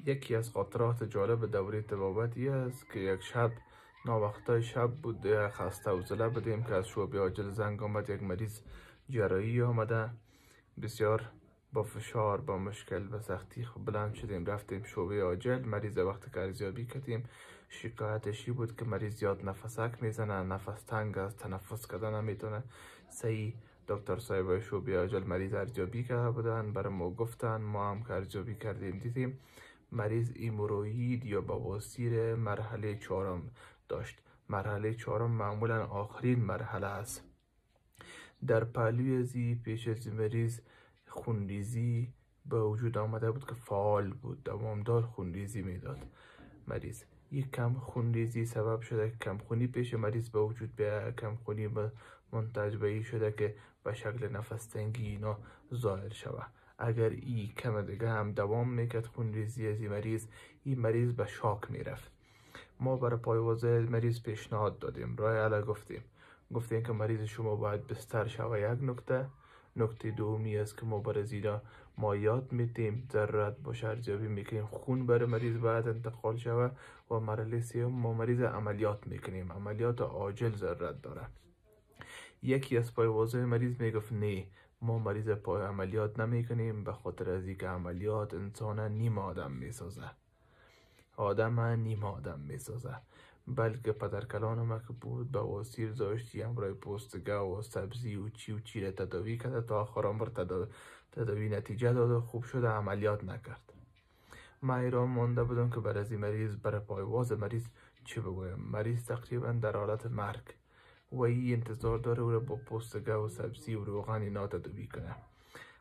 یکی از خاطرات جالب دوره طبابتی است که یک شب ناوقتای شب بود، خسته و زله بودیم که از شعبه عاجل زنگ آمد یک مریض جراحی آمده. بسیار با فشار، با مشکل، به سختی بلند شدیم رفتیم شعبه عاجل. مریض وقتی که ارزیابی کردیم شکایتشی بود که مریض زیاد نفسک میزنه، نفس تنگ است، تنفس کردن نمیتونه صحیح. دکتر صاحب شعبه عاجل مریض ارزیابی کرده بودن، برای ما گفتن، ما هم که ارزیابی کردیم دیدیم مریض ایموروئید یا بواسیر مرحله 4 داشت. مرحله 4 معمولا آخرین مرحله است. در پهلوی زی پیش از مریض خونریزی به وجود آمده بود که فعال بود، دوامدار خونریزی میداد مریض. یک کم خونریزی سبب شده کمخونی پیش مریض به وجود بیاید. کمخونی منتج به این شده که به شکل نفس تنگی اینا ظاهر شود. اگر این کم دیگه هم دوام میکرد خونریزی از این مریض به شاک میرفت. ما برای پایوازه مریض پیشنهاد دادیم، راه حل گفتیم که مریض شما باید بستر شوه. یک نکته دومی است که ما برای زیرا مایات میتیم، ضرورت باشه ارزیابی میکنیم، خون برای مریض باید انتقال شوه و مرحله سوم ما مریض عملیات میکنیم. عملیات عاجل ضرورت داره. یکی از پایوازه مریض میگفت نه، ما مریض پای عملیات نمیکنیم به خاطر از اینکه عملیات انسان نیم آدم میسازه، نیم آدم میسازه. بلکه پدرکلان ما که بود بواسیر داشتی، همراه پوستگه و سبزی و چی را تداوی کرده تا آخر عمر تداوی نتیجه داد و خوب شده، عملیات نکرد. ما ایران مانده بودم که برای پایواز مریض چی بگویم. مریض تقریبا در حالت مرگ و این انتظار داره او را با پوستگه و سبزی و روغن اینا تداوی کنه.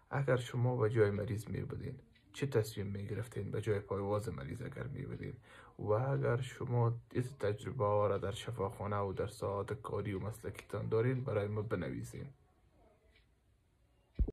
اگر شما به جای مریض می بودین چه تصمیم می گرفتین به جای پایواز مریض اگر می بودین؟ و اگر شما این تجربه ها را در شفاخانه و در ساعات کاری و مسلکیتان دارین برای ما بنویسین.